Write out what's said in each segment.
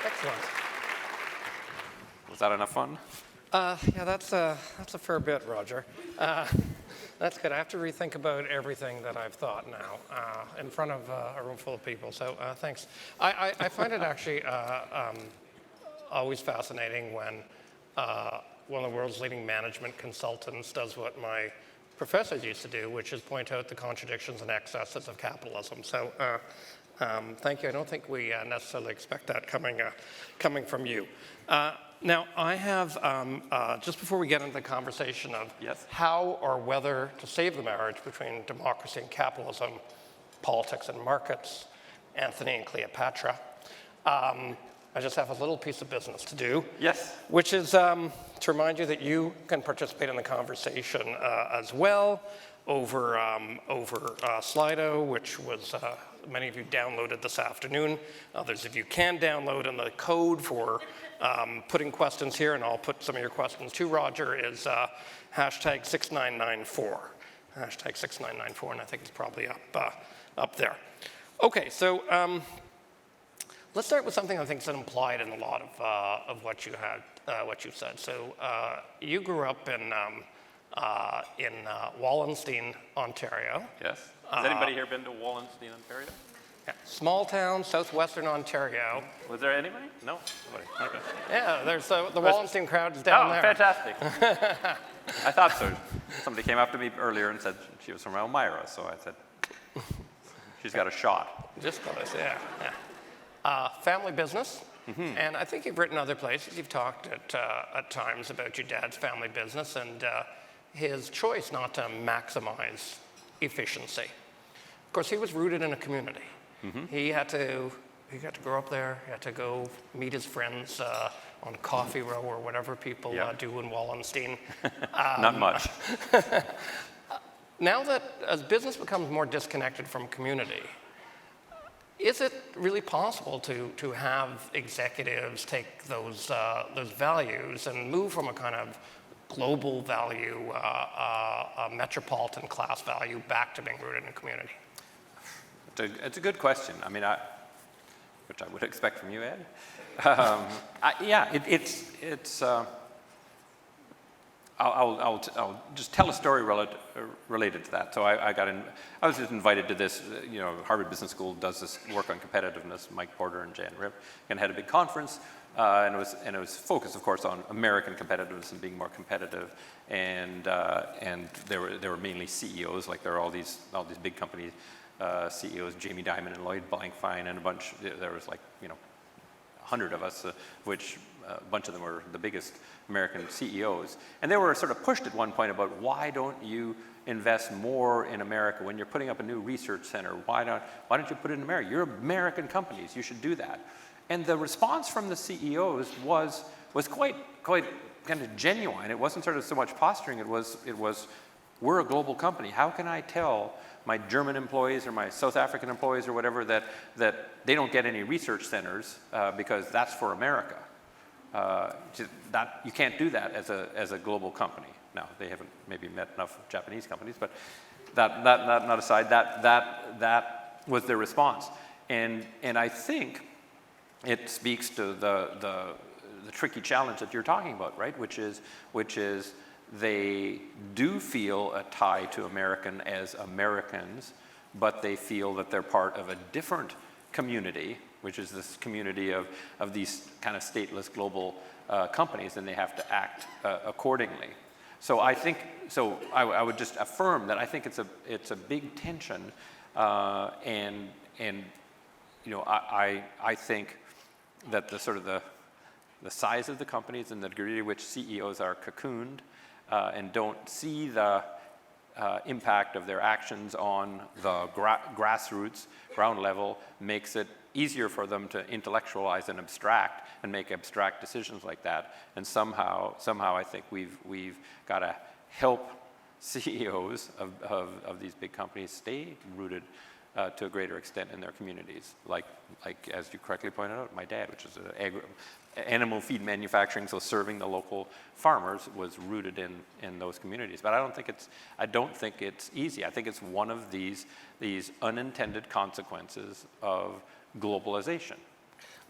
Excellent. Was that enough fun? Yeah, that's a fair bit, Roger. That's good. I have to rethink about everything that I've thought now in front of a room full of people, so thanks. I find it actually always fascinating when one of the world's leading management consultants does what my professors used to do, which is point out the contradictions and excesses of capitalism. So thank you. I don't think we necessarily expect that coming from you. Now, I have, just before we get into the conversation of how or whether to save the marriage between democracy and capitalism, politics and markets, Anthony and Cleopatra, I just have a little piece of business to do. Yes. Which is to remind you that you can participate in the conversation as well over Slido, which was many of you downloaded this afternoon. Others of you can download, and the code for putting questions here, and I'll put some of your questions too, Roger, is hashtag 6994. Hashtag 6994, and I think it's probably up there. Okay, so let's start with something I think is implied in a lot of what you said. So you grew up in Wallenstein, Ontario. Yes. Has anybody here been to Wallenstein, Ontario? Yeah. Small town, southwestern Ontario. Was there anybody? No? Okay. Yeah, there's the Wallenstein crowd is down there. Oh, fantastic. I thought so. Somebody came up to me earlier and said she was from Elmira, so I said, she's got a shot. Just close, yeah. Family business, and I think you've written other places. You've talked at times about your dad's family business and his choice not to maximize efficiency. Of course, he was rooted in a community. He had to grow up there. He had to go meet his friends on Coffee Row or whatever people do in Wallenstein. Not much. Now that as business becomes more disconnected from community, is it really possible to have executives take those values and move from a kind of global value, a metropolitan class value, back to being rooted in a community? It's a good question. I mean, which I would expect from you, Ed. I'll just tell a story related to that. So I was just invited to this, Harvard Business School does this work on competitiveness. Mike Porter and Jan Ripp and had a big conference, and it was focused, of course, on American competitiveness and being more competitive. And there were mainly CEOs, like there are all these big companies. CEOs, Jamie Dimon and Lloyd Blankfein, and a bunch. There was 100 of us, which a bunch of them were the biggest American CEOs. And they were sort of pushed at one point about, why don't you invest more in America when you're putting up a new research center? Why don't you put it in America? You're American companies. You should do that. And the response from the CEOs was quite kind of genuine. It wasn't sort of so much posturing. It was we're a global company. How can I tell my German employees or my South African employees or whatever that they don't get any research centers because that's for America? You can't do that as a global company. Now, they haven't maybe met enough Japanese companies, but that not aside, that was their response. And I think it speaks to the tricky challenge that you're talking about, right? Which is they do feel a tie to American as Americans, but they feel that they're part of a different community, which is this community of these kind of stateless global companies, and they have to act accordingly. So I would just affirm that I think it's a big tension, and I think that the size of the companies and the degree to which CEOs are cocooned and don't see the impact of their actions on the grassroots, ground level, makes it easier for them to intellectualize and abstract and make abstract decisions like that. And somehow I think we've got to help CEOs of these big companies stay rooted to a greater extent in their communities. Like as you correctly pointed out, my dad, which is animal feed manufacturing, so serving the local farmers, was rooted in those communities. But I don't think it's easy. I think it's one of these unintended consequences of globalization.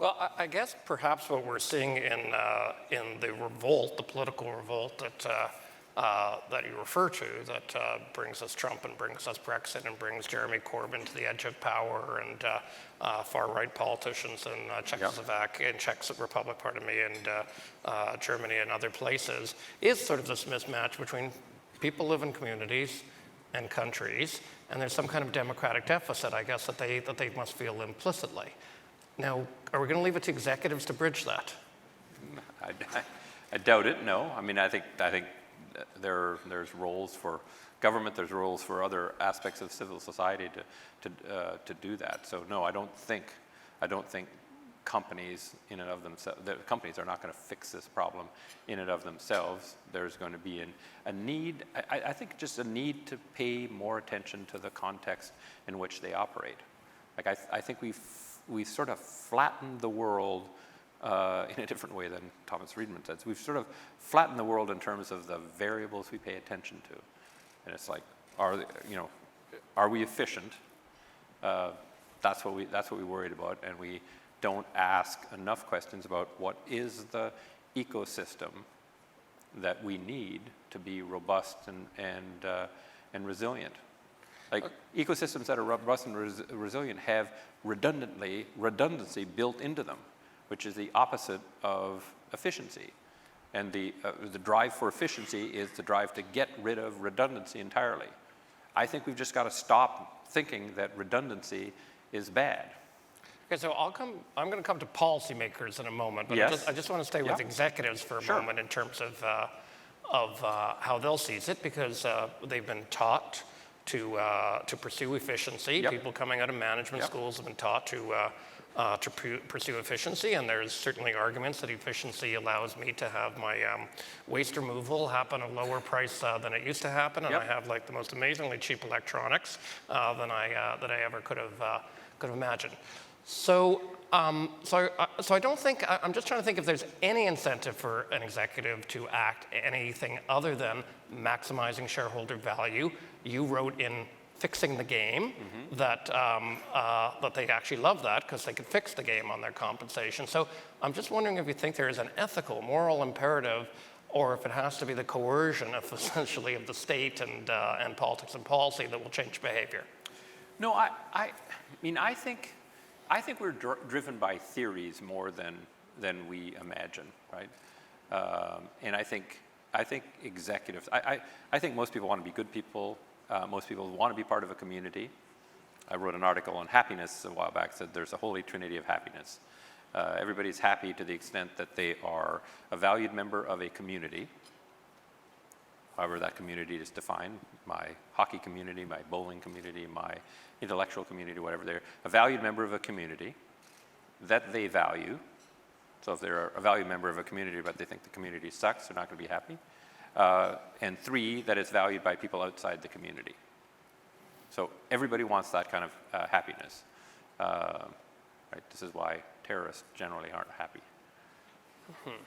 Well, I guess perhaps what we're seeing in the revolt, the political revolt that you refer to, that brings us Trump and brings us Brexit and brings Jeremy Corbyn to the edge of power, and far-right politicians in Czechoslovakia and Czech Republic, pardon me, and Germany and other places, is sort of this mismatch between people live in communities and countries, and there's some kind of democratic deficit, I guess, that they must feel implicitly. Now, are we going to leave it to executives to bridge that? I doubt it. No. I mean, I think there's roles for government. There's roles for other aspects of civil society to do that. So no, I don't think companies in and of themselves. The companies are not going to fix this problem in and of themselves. There's going to be a need. I think just a need to pay more attention to the context in which they operate. Like I think we've sort of flattened the world in a different way than Thomas Friedman says. We've sort of flattened the world in terms of the variables we pay attention to. And it's like, are we efficient? That's what we worried about, and we don't ask enough questions about what is the ecosystem that we need to be robust and resilient. Like ecosystems that are robust and resilient have redundancy built into them, which is the opposite of efficiency. And the drive for efficiency is the drive to get rid of redundancy entirely. I think we've just got to stop thinking that redundancy is bad. Okay, so I'm going to come to policymakers in a moment, but yes. I just want to stay with executives for a moment in terms of how they'll seize it, because they've been taught to pursue efficiency. People coming out of management schools have been taught to pursue efficiency, and there's certainly arguments that efficiency allows me to have my waste removal happen at a lower price than it used to happen, and I have like the most amazingly cheap electronics than I ever could have imagined. So I don't think, I'm just trying to think if there's any incentive for an executive to act anything other than maximizing shareholder value. You wrote in Fixing the Game that they actually love that because they could fix the game on their compensation. So I'm just wondering if you think there is an ethical, moral imperative, or if it has to be the coercion of essentially of the state and politics and policy that will change behavior. No, I mean, I think we're driven by theories more than we imagine, right? And I think executives. I think most people want to be good people. Most people want to be part of a community. I wrote an article on happiness a while back, said there's a holy trinity of happiness. Everybody's happy to the extent that they are a valued member of a community, however that community is defined, my hockey community, my bowling community, my intellectual community, whatever. They're a valued member of a community that they value. So if they're a valued member of a community but they think the community sucks, they're not going to be happy. And 3, that it's valued by people outside the community. So everybody wants that kind of happiness. Right? This is why terrorists generally aren't happy.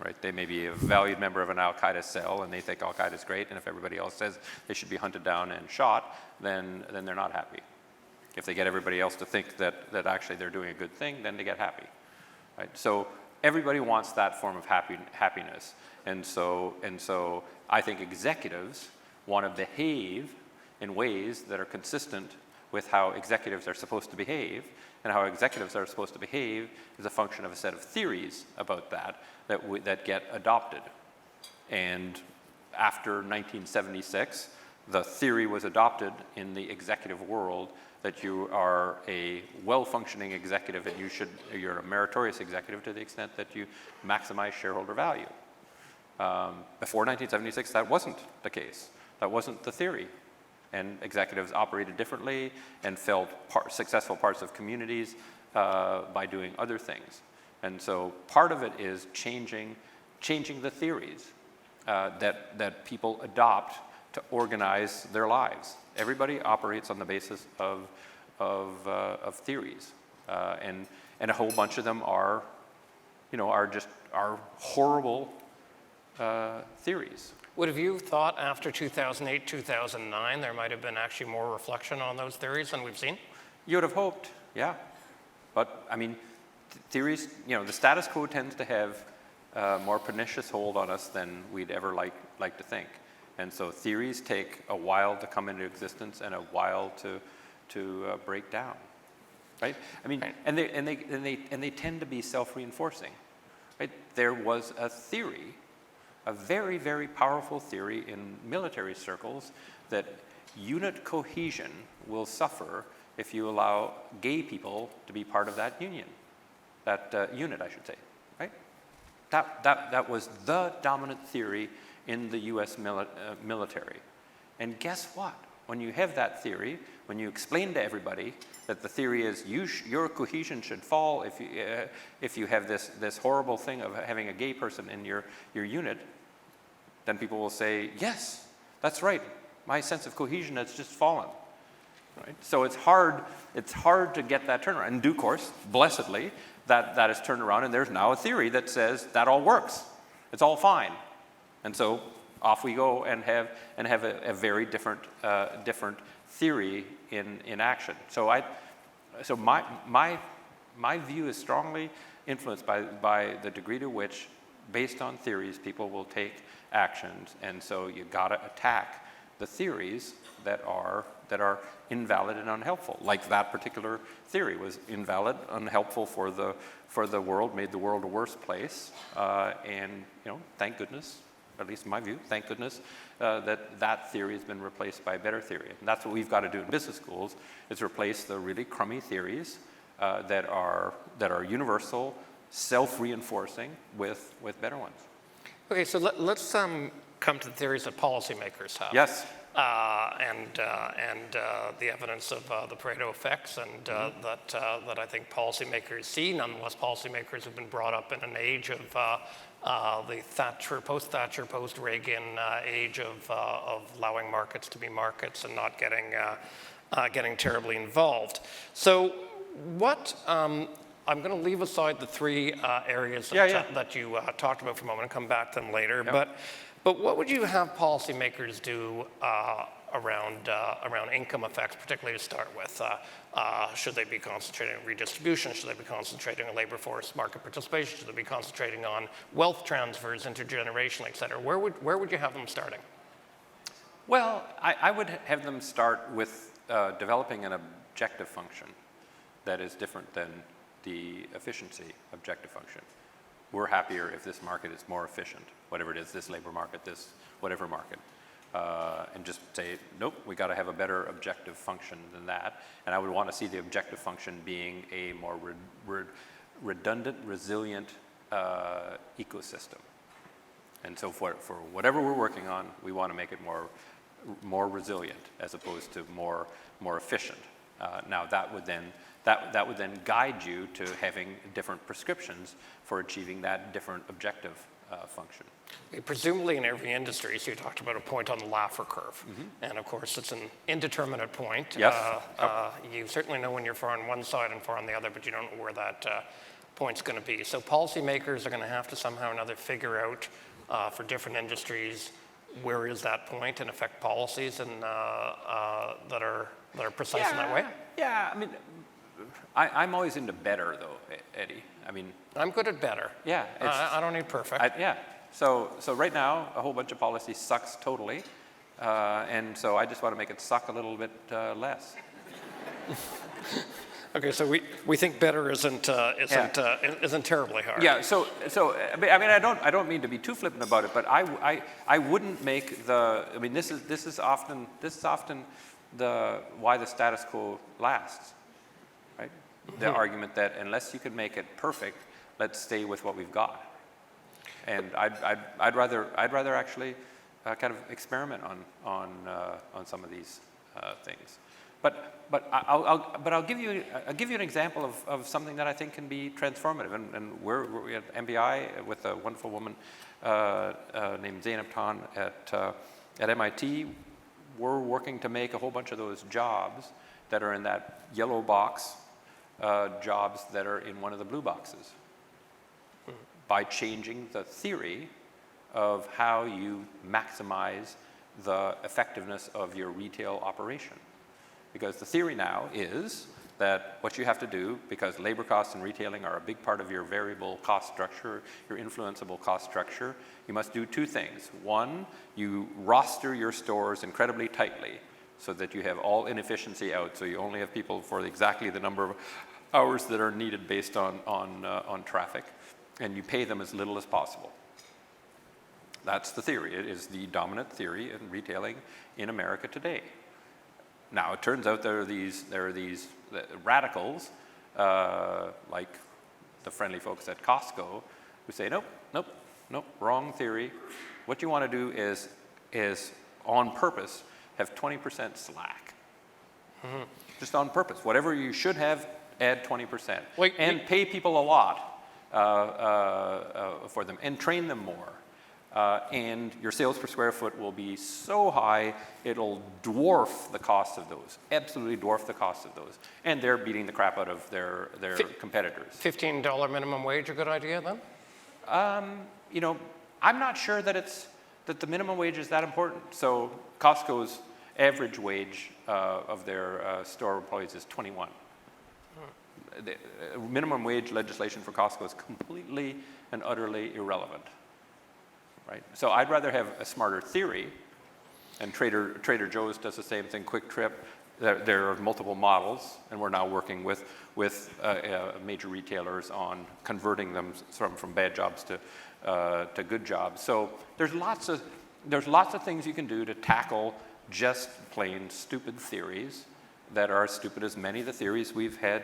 Right? They may be a valued member of an Al-Qaeda cell and they think Al-Qaeda is great, and if everybody else says they should be hunted down and shot, then they're not happy. If they get everybody else to think that actually they're doing a good thing, then they get happy. Right? So everybody wants that form of happiness. And so I think executives want to behave in ways that are consistent with how executives are supposed to behave, and how executives are supposed to behave is a function of a set of theories about that get adopted. And after 1976, the theory was adopted in the executive world that you are a well-functioning executive and you're a meritorious executive to the extent that you maximize shareholder value. Before 1976, that wasn't the case. That wasn't the theory. And executives operated differently and filled successful parts of communities by doing other things. And so part of it is changing the theories that people adopt to organize their lives. Everybody operates on the basis of theories, and a whole bunch of them are horrible theories. Would have you thought after 2008, 2009, there might have been actually more reflection on those theories than we've seen? You would have hoped, yeah. But I mean, theories, the status quo tends to have more pernicious hold on us than we'd ever like to think. And so theories take a while to come into existence and a while to break down, right? I mean, right. And they tend to be self-reinforcing, right? There was a theory, a very, very powerful theory in military circles, that unit cohesion will suffer if you allow gay people to be part of that union, that unit, I should say, right? That was the dominant theory in the U.S. military. And guess what? When you have that theory, when you explain to everybody that the theory is your cohesion should fall if you have this horrible thing of having a gay person in your unit, then people will say, yes, that's right. My sense of cohesion has just fallen. Right? So it's hard to get that turnaround. In due course, blessedly, that is turned around, and there's now a theory that says that all works. It's all fine. And so off we go and have a very different theory in action. So my view is strongly influenced by the degree to which, based on theories, people will take actions. And so you gotta attack the theories that are invalid and unhelpful. Like that particular theory was invalid, unhelpful for the world, made the world a worse place. And thank goodness, at least in my view, thank goodness that theory has been replaced by a better theory. And that's what we've got to do in business schools, is replace the really crummy theories that are universal, self-reinforcing with better ones. Okay, so let's come to the theories that policymakers have. Yes. And the evidence of the Pareto effects, and that I think policymakers see. Nonetheless, policymakers have been brought up in an age of the Thatcher, post-Thatcher, post-Reagan age of allowing markets to be markets and not getting terribly involved. So what, I'm going to leave aside the three areas that you talked about for a moment and come back to them later. Yep. But what would you have policymakers do around income effects, particularly to start with? Should they be concentrating on redistribution? Should they be concentrating on labor force market participation? Should they be concentrating on wealth transfers intergenerationally, et cetera? Where would you have them starting? Well, I would have them start with developing an objective function that is different than the efficiency objective function. We're happier if this market is more efficient, whatever it is, this labor market, this whatever market. And just say, nope, we got to have a better objective function than that. And I would want to see the objective function being a more redundant, resilient ecosystem. And so for whatever we're working on, we want to make it more resilient as opposed to more efficient. Now that would then guide you to having different prescriptions for achieving that different objective function. Presumably in every industry, so you talked about a point on the Laffer curve. Mm-hmm. And of course it's an indeterminate point. Yes. You certainly know when you're far on one side and far on the other, but you don't know where that point's going to be. So policymakers are going to have to somehow or another figure out for different industries where is that point and affect policies and that are precise in that way. Yeah, I mean, I'm always into better though, Eddie. I mean, I'm good at better. Yeah, I don't need perfect. So right now a whole bunch of policy sucks totally, and so I just want to make it suck a little bit less. Okay, so we think better isn't terribly hard. Yeah. So I mean I don't mean to be too flippant about it, but I wouldn't make the. I mean this is often the why the status quo lasts, right? Mm-hmm. The argument that unless you can make it perfect, let's stay with what we've got. And I'd rather actually kind of experiment on some of these things. But I'll give you an example of something that I think can be transformative. And we're at MBI with a wonderful woman named Zainab Khan at MIT. We're working to make a whole bunch of those jobs that are in that yellow box, jobs that are in one of the blue boxes, by changing the theory of how you maximize the effectiveness of your retail operation. Because the theory now is that what you have to do, because labor costs and retailing are a big part of your variable cost structure, your influenceable cost structure, you must do two things. One, you roster your stores incredibly tightly so that you have all inefficiency out, so you only have people for exactly the number of hours that are needed based on traffic, and you pay them as little as possible. That's the theory. It is the dominant theory in retailing in America today. Now, it turns out there are these radicals, like the friendly folks at Costco, who say, nope, wrong theory. What you want to do is on purpose, have 20% slack. Mm-hmm. Just on purpose. Whatever you should have, add 20%. And pay people a lot for them, and train them more. And your sales per square foot will be so high, it'll dwarf the cost of those, absolutely dwarf the cost of those. And they're beating the crap out of their competitors. $15 minimum wage a good idea then? I'm not sure that the minimum wage is that important. So Costco's average wage of their store employees is 21. The minimum wage legislation for Costco is completely and utterly irrelevant. Right? So I'd rather have a smarter theory, and Trader Joe's does the same thing, Quick Trip. There are multiple models, and we're now working with major retailers on converting them from bad jobs to good jobs. So there's lots of things you can do to tackle just plain stupid theories that are as stupid as many of the theories we've had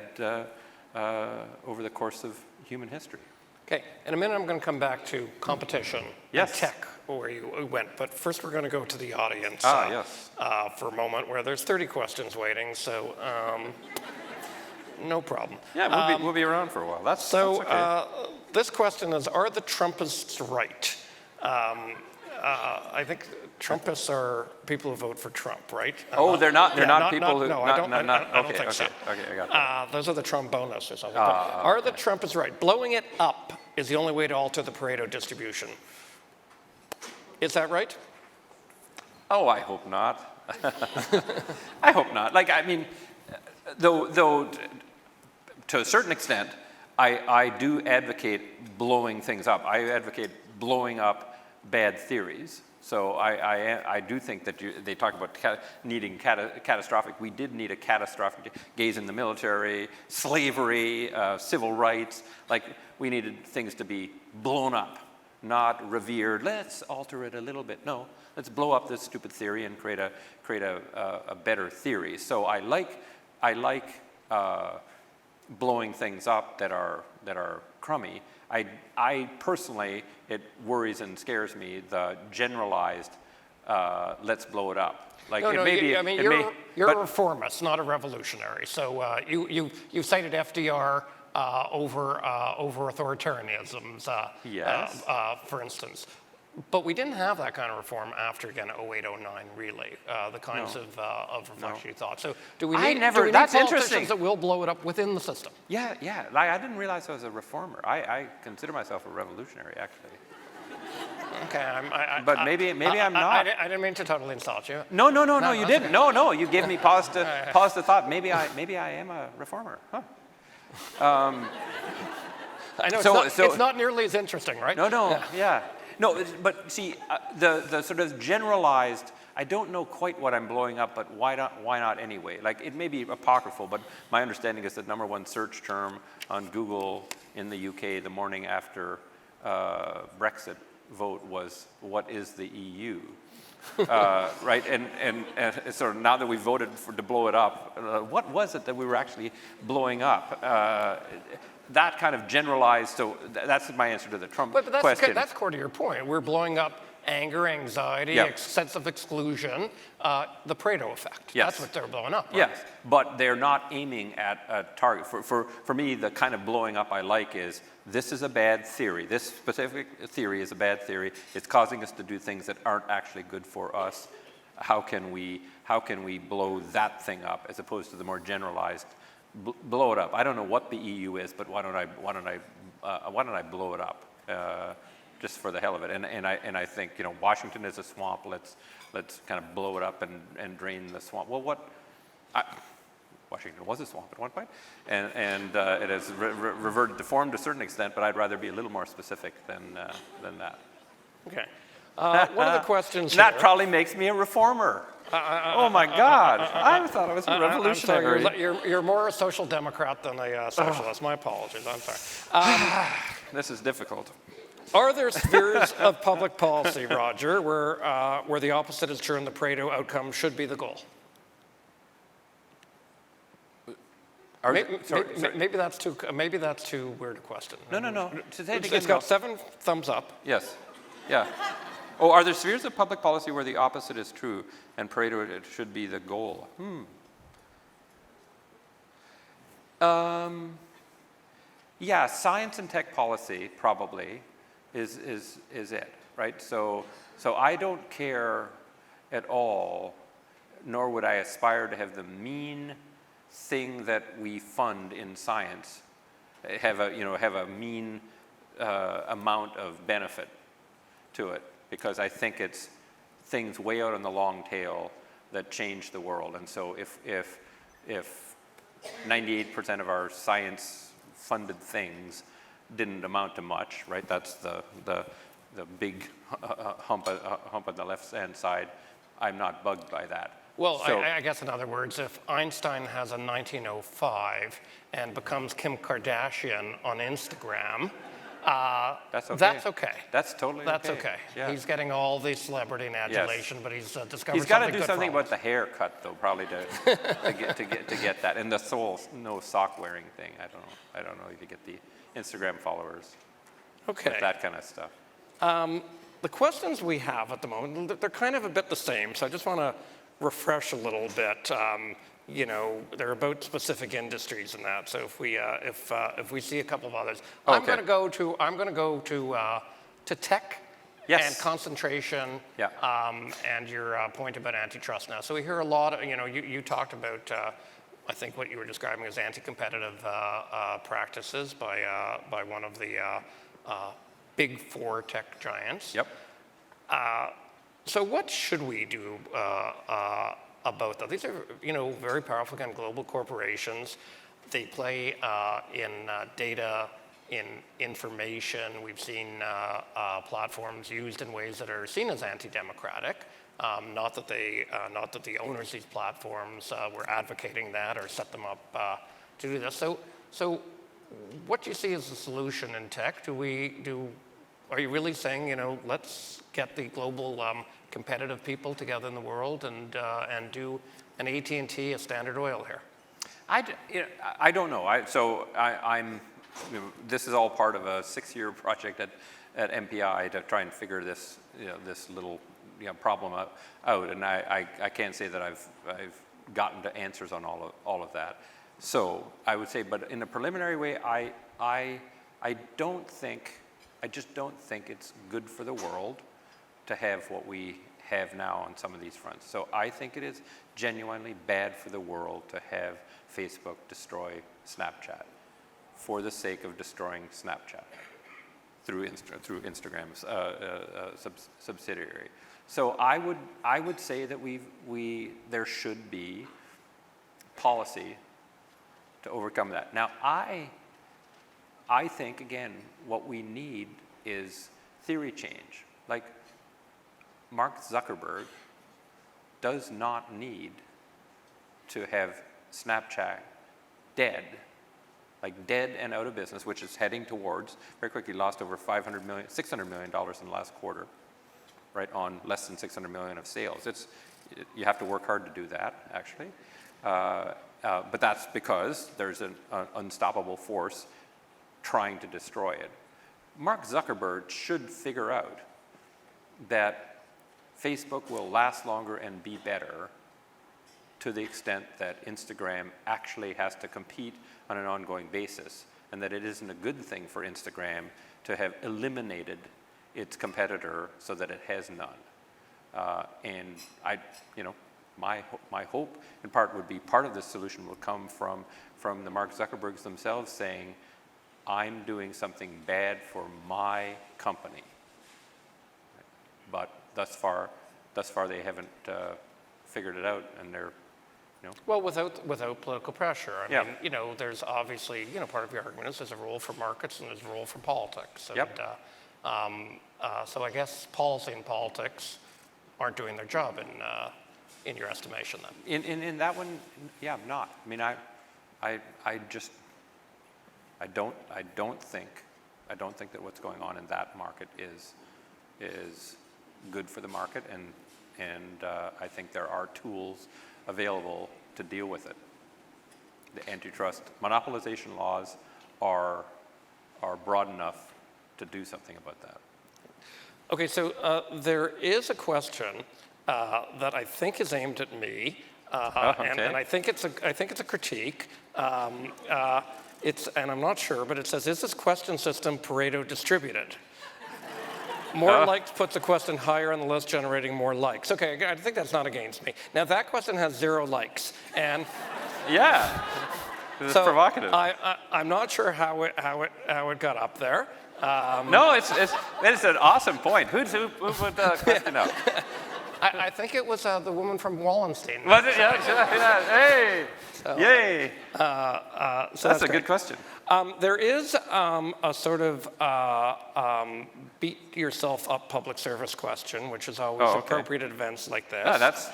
over the course of human history. Okay, in a minute I'm going to come back to competition and tech, where you went. But first we're going to go to the audience for a moment, where there's 30 questions waiting, so no problem. Yeah, we'll be around for a while. That's okay. This question is, are the Trumpists right? I think Trumpists are people who vote for Trump, right? They're not people who... No, I don't think so. Okay, I got that. Those are the trombonists or something. Are the Trumpists right? Blowing it up is the only way to alter the Pareto distribution. Is that right? Oh, I hope not. I hope not. Though to a certain extent, I do advocate blowing things up. I advocate blowing up bad theories. So I do think that they talk about needing catastrophic. We did need a catastrophic gaze in the military, slavery, civil rights. We needed things to be blown up, not revered. Let's alter it a little bit. No, let's blow up this stupid theory and create a better theory. So I like blowing things up that are crummy. I personally, it worries and scares me, the generalized, let's blow it up. You're a reformist, not a revolutionary. So you cited FDR over authoritarianisms, yes. For instance. But we didn't have that kind of reform after, again, 08, 09, really, the kinds of reflection you thought. So do we need politicians that will blow it up within the system? Yeah. I didn't realize I was a reformer. I consider myself a revolutionary, actually. Okay, but maybe I'm not. I didn't mean to totally insult you. No, you didn't. Okay. No, you gave me pause to thought. Maybe I am a reformer. Huh. I know it's not nearly as interesting, right? No, yeah. No, but see, the sort of generalized, I don't know quite what I'm blowing up, but why not anyway? It may be apocryphal, but my understanding is the #1 search term on Google in the UK the morning after Brexit vote was, what is the EU? Right, and sort of now that we voted to blow it up, what was it that we were actually blowing up? That kind of generalized, so that's my answer to the Trump question. That's core to your point. We're blowing up anger, anxiety, sense of exclusion, the Pareto effect. Yes. That's what they're blowing up. Right? Yes, but they're not aiming at a target. For me, the kind of blowing up I like is, this is a bad theory. This specific theory is a bad theory. It's causing us to do things that aren't actually good for us. How can we blow that thing up, as opposed to the more generalized blow it up? I don't know what the EU is, but why don't I blow it up just for the hell of it? And I think Washington is a swamp. Let's kind of blow it up and drain the swamp. Well, Washington was a swamp at one point, and it has reverted to form to a certain extent, but I'd rather be a little more specific than that. Okay. One of the questions That here, probably makes me a reformer. Oh my God! I thought I was a revolutionary. I'm sorry, you're more a social democrat than a socialist. My apologies. I'm sorry. This is difficult. Are there spheres of public policy, Roger, where the opposite is true and the Pareto outcome should be the goal? Maybe that's too weird a question. No. It's got 7 thumbs up. Yes. Yeah. Oh, are there spheres of public policy where the opposite is true and Pareto it should be the goal? Yeah, science and tech policy probably is it, right? So I don't care at all, nor would I aspire to have the mean thing that we fund in science have a mean amount of benefit to it, because I think it's things way out on the long tail that change the world. And so if 98% of our science funded things didn't amount to much, right? That's the big hump on the left-hand side. I'm not bugged by that. Well, so, I guess in other words, if Einstein has a 1905 and becomes Kim Kardashian on Instagram, that's okay. That's okay. That's totally that's okay. okay. Yeah. He's getting all the celebrity and adulation, yes. But he's discovered something good. He's got to do something about the haircut, though, probably to get that, and the no sock wearing thing. I don't know if you get the Instagram followers. Okay. With that kind of stuff. The questions we have at the moment, they're kind of a bit the same. So I just want to refresh a little bit. They're about specific industries and that. So if we see a couple of others, okay. I'm going to go to tech, yes. and concentration, yeah. And your point about antitrust now. So we hear a lot of, you talked about, I think what you were describing as anti-competitive practices by one of the big 4 tech giants. Yep. So what should we do about that? These are, very powerful, again, global corporations. They play in data, in information. We've seen platforms used in ways that are seen as anti-democratic. Not that the owners of these platforms were advocating that or set them up to do this. So what do you see as the solution in tech? Are you really saying, let's get the global competitive people together in the world and do an AT&T, a Standard Oil here? I don't know. I'm. This is all part of a 6-year project at MPI to try and figure this little problem out. And I can't say that I've gotten to answers on all of that. So I would say, but in a preliminary way, I just don't think it's good for the world to have what we have now on some of these fronts. So I think it is genuinely bad for the world to have Facebook destroy Snapchat for the sake of destroying Snapchat through Instagram's subsidiary. So I would say that there should be policy to overcome that. Now I think, again, what we need is theory change. Like, Mark Zuckerberg does not need to have Snapchat dead and out of business, which is heading towards, very quickly lost over $600 million in the last quarter, right, on less than 600 million of sales. You have to work hard to do that, actually. But that's because there's an unstoppable force trying to destroy it. Mark Zuckerberg should figure out that Facebook will last longer and be better to the extent that Instagram actually has to compete on an ongoing basis, and that it isn't a good thing for Instagram to have eliminated its competitor so that it has none. And my hope in part would be part of this solution will come from the Mark Zuckerbergs themselves saying, I'm doing something bad for my company. But thus far they haven't figured it out, and Well, without political pressure. I Yeah. mean, there's obviously, part of your argument is there's a role for markets and there's a role for politics. And, Yep. so I guess policy and politics aren't doing their job in your estimation then. In that one, yeah, I'm not. I mean, I don't think that what's going on in that market is good for the market, and I think there are tools available to deal with it. The antitrust monopolization laws are broad enough to do something about that. Okay, so there is a question that I think is aimed at me, okay. and I think it's a critique. And I'm not sure, but it says, is this question system Pareto distributed? More likes puts a question higher on the list, generating more likes. Okay, I think that's not against me. Now that question has 0 likes, and yeah, it's so provocative. I'm not sure how it got up there. No, it's an awesome point. Who put the question up? I think it was the woman from Wallenstein. Was it? Yeah. Hey, so, yay. So that's a good question. There is a sort of beat yourself up public service question, which is always appropriate at events like this. No, that's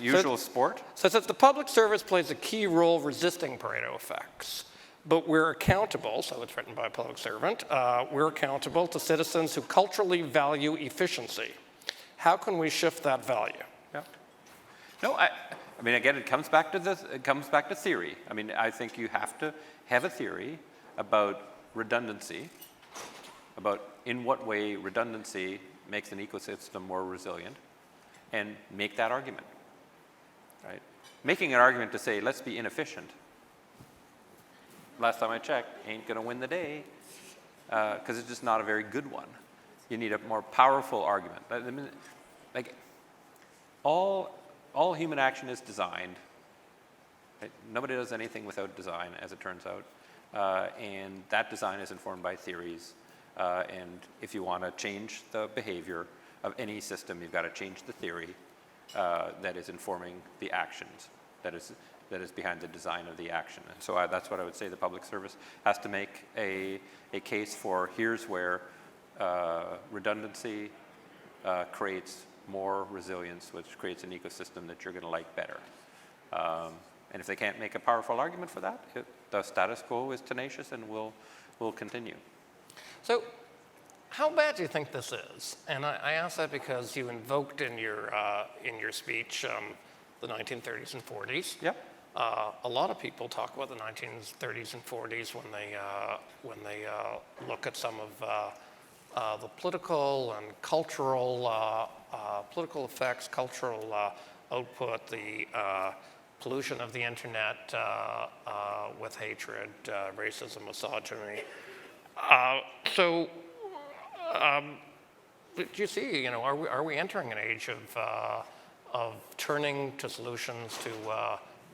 usual sport. So it says the public service plays a key role resisting Pareto effects, but we're accountable, so it's written by a public servant, we're accountable to citizens who culturally value efficiency. How can we shift that value? Yeah. No, I mean, again, it comes back to this. It comes back to theory. I mean, I think you have to have a theory about redundancy, about in what way redundancy makes an ecosystem more resilient, and make that argument. Right? Making an argument to say let's be inefficient. Last time I checked, ain't going to win the day, because it's just not a very good one. You need a more powerful argument. I mean, like, all human action is designed. Right? Nobody does anything without design, as it turns out. And that design is informed by theories. And if you want to change the behavior of any system, you've got to change the theory that is informing the actions, that is behind the design of the action. And so that's what I would say the public service has to make a case for. Here's where redundancy creates more resilience, which creates an ecosystem that you're going to like better. And if they can't make a powerful argument for that, the status quo is tenacious and will continue. So how bad do you think this is? And I ask that because you invoked in your speech the 1930s and 40s. Yep. A lot of people talk about the 1930s and 40s when they look at some of the political and cultural political effects, cultural output, the pollution of the internet with hatred, racism, misogyny. Do you see? Are we entering an age of turning to solutions to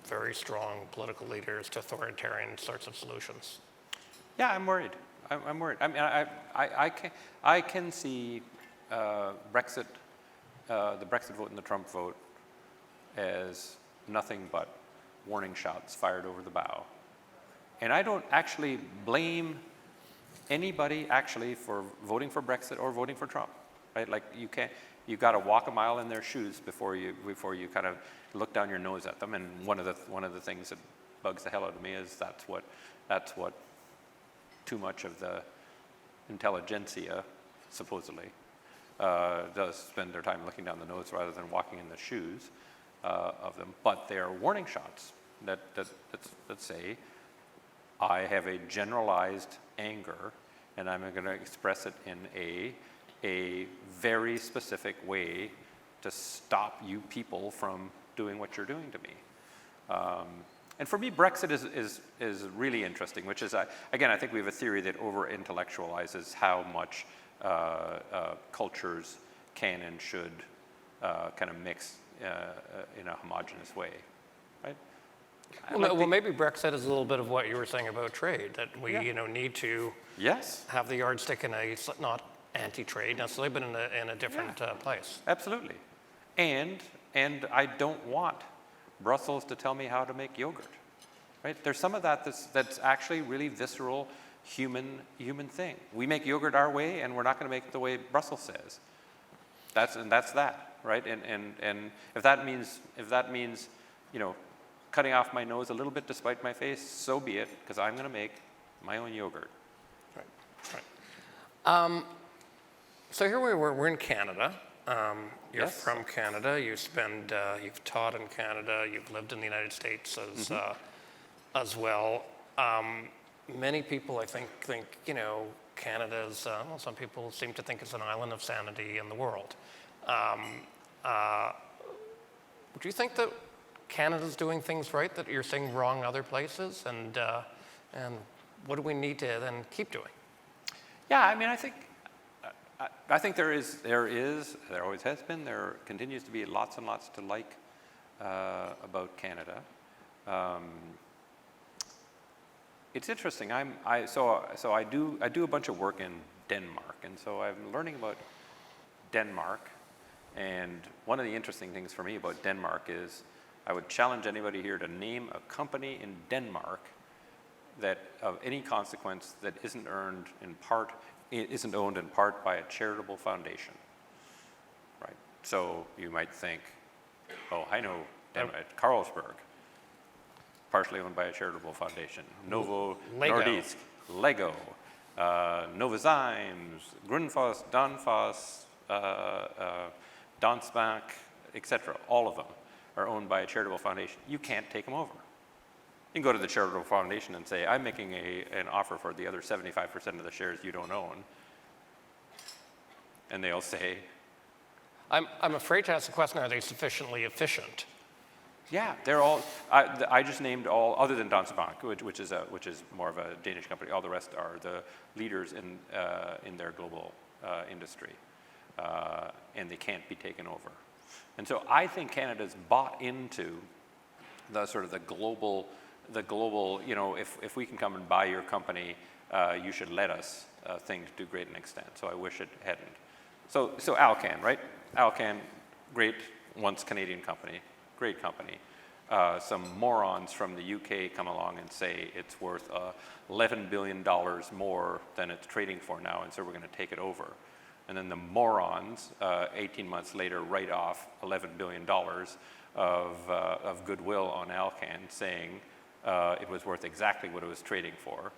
very strong political leaders, to authoritarian sorts of solutions? Yeah, I'm worried. I'm worried. I mean, I can see Brexit, the Brexit vote and the Trump vote, as nothing but warning shots fired over the bow. And I don't actually blame anybody actually for voting for Brexit or voting for Trump, right? Like you've got to walk a mile in their shoes before you kind of look down your nose at them. And one of the things that bugs the hell out of me is that's what too much of the intelligentsia, supposedly, does spend their time looking down the nose rather than walking in the shoes of them. But they are warning shots that say, I have a generalized anger, and I'm going to express it in a very specific way to stop you people from doing what you're doing to me. And for me, Brexit is really interesting, which is, again, I think we have a theory that over-intellectualizes how much cultures can and should kind of mix in a homogeneous way, right? Well, maybe Brexit is a little bit of what you were saying about trade, that we need to have the yardstick in a, not anti-trade necessarily, but in a different place. Absolutely. And I don't want Brussels to tell me how to make yogurt, right? There's some of that that's actually really visceral human thing. We make yogurt our way, and we're not going to make it the way Brussels says. That's that, right? And if that means cutting off my nose a little bit despite my face, so be it, because I'm going to make my own yogurt. Right. So here we're in Canada. You're Yes. from Canada. You've taught in Canada. You've lived in the United States as well. Many people, I think Canada's. Well, some people seem to think it's an island of sanity in the world. Do you think that Canada's doing things right that you're seeing wrong other places, and what do we need to then keep doing? Yeah, I mean, I think there always has been, there continues to be lots and lots to like about Canada. It's interesting. So I do a bunch of work in Denmark, and so I'm learning about Denmark. And one of the interesting things for me about Denmark is I would challenge anybody here to name a company in Denmark that of any consequence that isn't owned in part by a charitable foundation, right? So you might think, oh, I know Denmark, Carlsberg, partially owned by a charitable foundation. Novo Nordisk, Lego, Novozymes, Grundfos, Danfoss, Danske Bank, etc. All of them are owned by a charitable foundation. You can't take them over. You can go to the charitable foundation and say, I'm making an offer for the other 75% of the shares you don't own. And they'll say, I'm afraid to ask the question, are they sufficiently efficient? yeah, they're all, I just named all, other than Danske Bank, which is more of a Danish company. All the rest are the leaders in their global industry. And they can't be taken over. And so I think Canada's bought into the sort of the global, if we can come and buy your company, you should let us thing to great an extent. So I wish it hadn't. So Alcan, right? Alcan, great, once Canadian company, great company. Some morons from the UK come along and say it's worth $11 billion more than it's trading for now, and so we're going to take it over. And then the morons, 18 months later, write off $11 billion of goodwill on Alcan, saying it was worth exactly what it was trading for,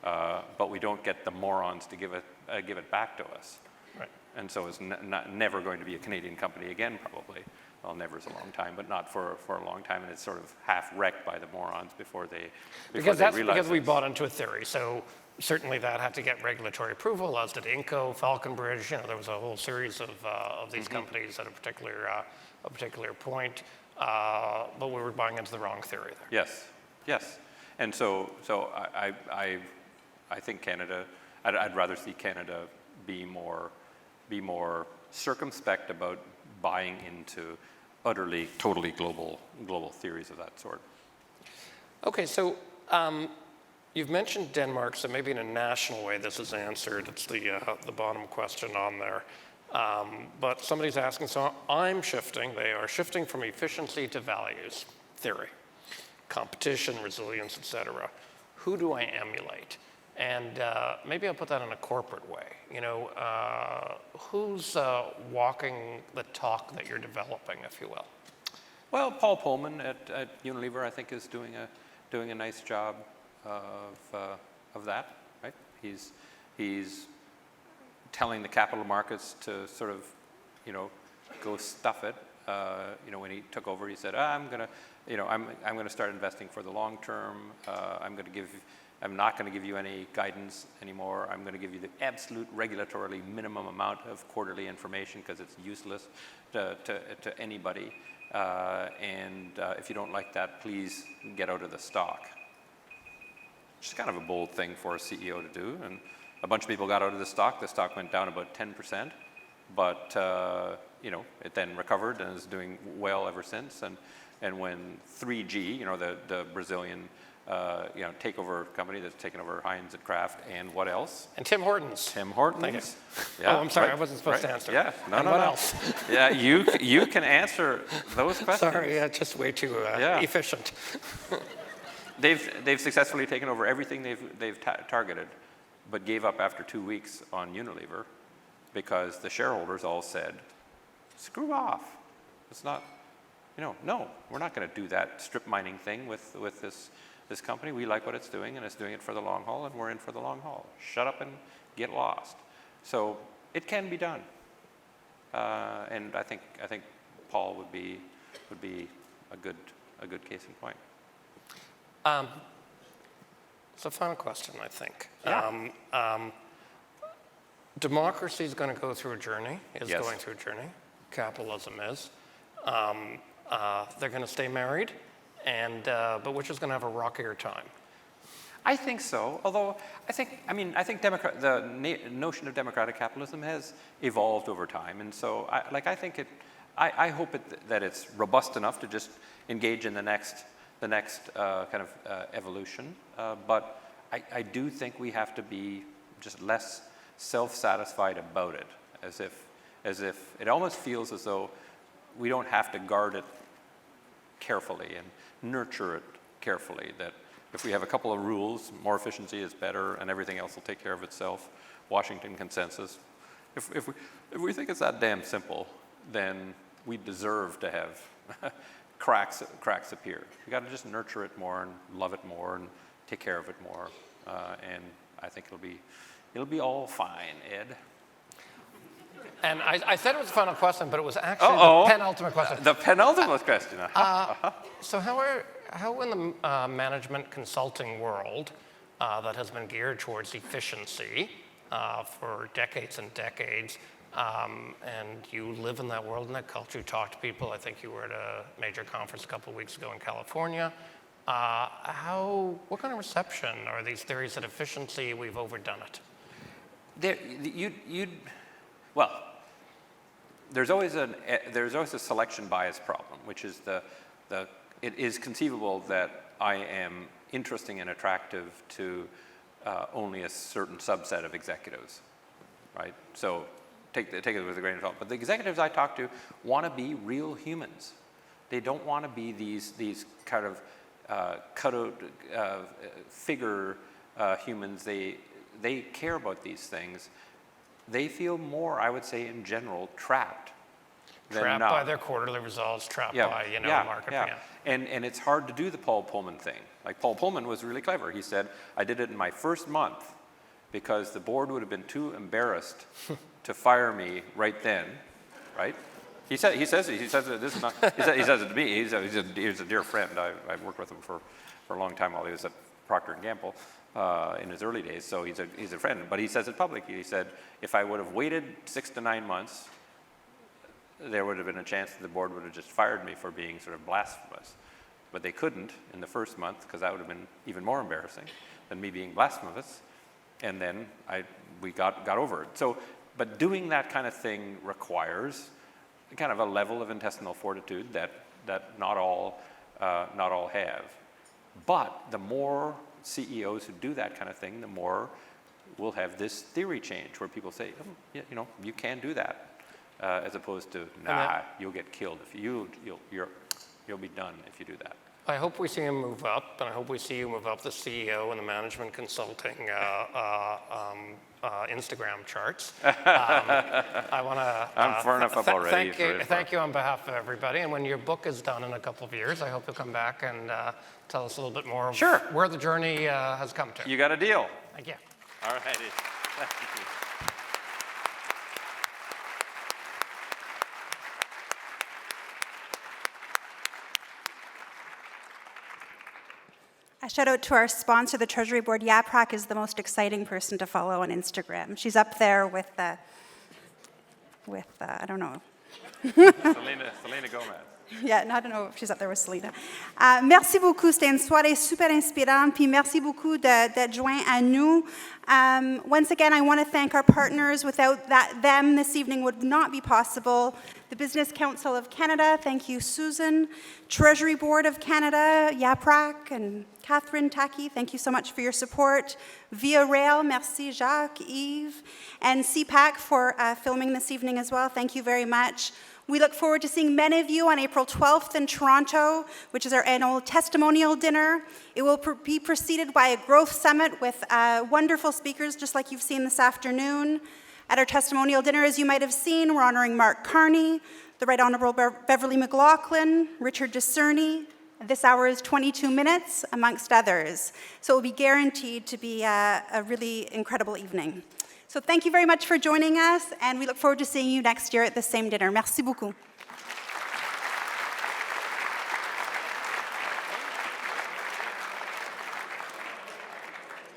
but we don't get the morons to give it back to us. Right. And so it's never going to be a Canadian company again, probably. Well, never is a long time, but not for a long time, and it's sort of half wrecked by the morons before they realize because we bought into a theory. So certainly that had to get regulatory approval, as did Inco, Falconbridge. There was a whole series of these companies at a particular point, but we were buying into the wrong theory there. Yes. And so I think Canada, I'd rather see Canada be more circumspect about buying into utterly, totally global theories of that sort. Okay, so you've mentioned Denmark, so maybe in a national way this is answered. It's the bottom question on there. But somebody's asking, so they are shifting from efficiency to values theory, competition, resilience, etc. Who do I emulate? And maybe I'll put that in a corporate way. Who's walking the talk that you're developing, if you will? Well, Paul Pullman at Unilever, I think, is doing a nice job of that. Right? He's telling the capital markets to sort of, go stuff it. When he took over, he said, I'm going to start investing for the long term. I'm not going to give you any guidance anymore. I'm going to give you the absolute regulatorily minimum amount of quarterly information because it's useless to anybody. And if you don't like that, please get out of the stock. Which is kind of a bold thing for a CEO to do. And a bunch of people got out of the stock. The stock went down about 10%. But, it then recovered and is doing well ever since. And when 3G, the Brazilian takeover company that's taken over Heinz and Kraft, and what else? And Tim Hortons. Tim Hortons. Thank you. Yeah, Oh, I'm sorry, right, I wasn't supposed to answer. Yeah, and what else? Yeah, you can answer those questions. Sorry, just way too efficient. They've successfully taken over everything they've targeted, but gave up after 2 weeks on Unilever because the shareholders all said, screw off. It's not, no, we're not going to do that strip mining thing with this company. We like what it's doing, and it's doing it for the long haul, and we're in for the long haul. Shut up and get lost. So it can be done, and I think Paul would be a good case in point. So final question, I think. Yeah. Democracy is going to go through a journey, Yes. going through a journey. Capitalism is. They're going to stay married, but which is going to have a rockier time? I think so, although I think the notion of democratic capitalism has evolved over time, and so I hope that it's robust enough to just engage in the next kind of evolution, but I do think we have to be just less self-satisfied about it, as if it almost feels as though we don't have to guard it carefully and nurture it carefully, that if we have a couple of rules, more efficiency is better and everything else will take care of itself, Washington consensus. If we think it's that damn simple, then we deserve to have cracks appear. We got to just nurture it more and love it more and take care of it more, and I think it'll be all fine, Ed. And I said it was a final question, but it was actually the penultimate question. The penultimate question. So how in the management consulting world that has been geared towards efficiency for decades and decades, and you live in that world and that culture, you talk to people, I think you were at a major conference a couple of weeks ago in California, what kind of reception are these theories that efficiency, we've overdone it? Well, there's always a selection bias problem, which is it is conceivable that I am interesting and attractive to only a certain subset of executives, right? So take it with a grain of salt. But the executives I talk to want to be real humans. They don't want to be these kind of cutout figure humans. They care about these things. They feel more, I would say, in general, trapped. Trapped by their quarterly results, trapped by, market. Yeah. And it's hard to do the Paul Pullman thing. Like, Paul Pullman was really clever. He said, I did it in my first month because the board would have been too embarrassed to fire me right then, right? He says it. He says it to me. He's a dear friend. I've worked with him for a long time while he was at Procter & Gamble. In his early days, so he's a friend. But he says it publicly. He said, if I would have waited 6 to 9 months, there would have been a chance that the board would have just fired me for being sort of blasphemous. But they couldn't in the first month, because that would have been even more embarrassing than me being blasphemous. And then we got over it. So, but doing that kind of thing requires kind of a level of intestinal fortitude that not all have. But the more CEOs who do that kind of thing, the more we'll have this theory change where people say, you can do that, as opposed to, you'll get killed if you'll be done if you do that. I hope we see him move up, and I hope we see you move up the CEO and the management consulting Instagram charts. I want to. I'm far enough up already. Thank you on behalf of everybody. And when your book is done in a couple of years, I hope you'll come back and tell us a little bit more of where the journey has come to. You got a deal. Thank you. All righty. Thank you. A shout out to our sponsor, the Treasury Board. Yaprak is the most exciting person to follow on Instagram. She's up there with I don't know. Selena Gomez. Yeah, I don't know if she's up there with Selena. Merci beaucoup. C'était une soirée super inspirante. Puis merci beaucoup d'être joint à nous. Once again, I want to thank our partners. Without them, this evening would not be possible. The Business Council of Canada, thank you, Susan. Treasury Board of Canada, Yaprak and Catherine Taki, thank you so much for your support. Via Rail, merci Jacques, Yves, and CPAC for filming this evening as well, thank you very much. We look forward to seeing many of you on April 12th in Toronto, which is our annual testimonial dinner. It will be preceded by a growth summit with wonderful speakers, just like you've seen this afternoon. At our testimonial dinner, as you might have seen, we're honoring Mark Carney, the Right Honourable Beverly McLaughlin, Richard Discerny. This hour is 22 minutes, amongst others. So it will be guaranteed to be a really incredible evening. So thank you very much for joining us, and we look forward to seeing you next year at the same dinner. Merci beaucoup.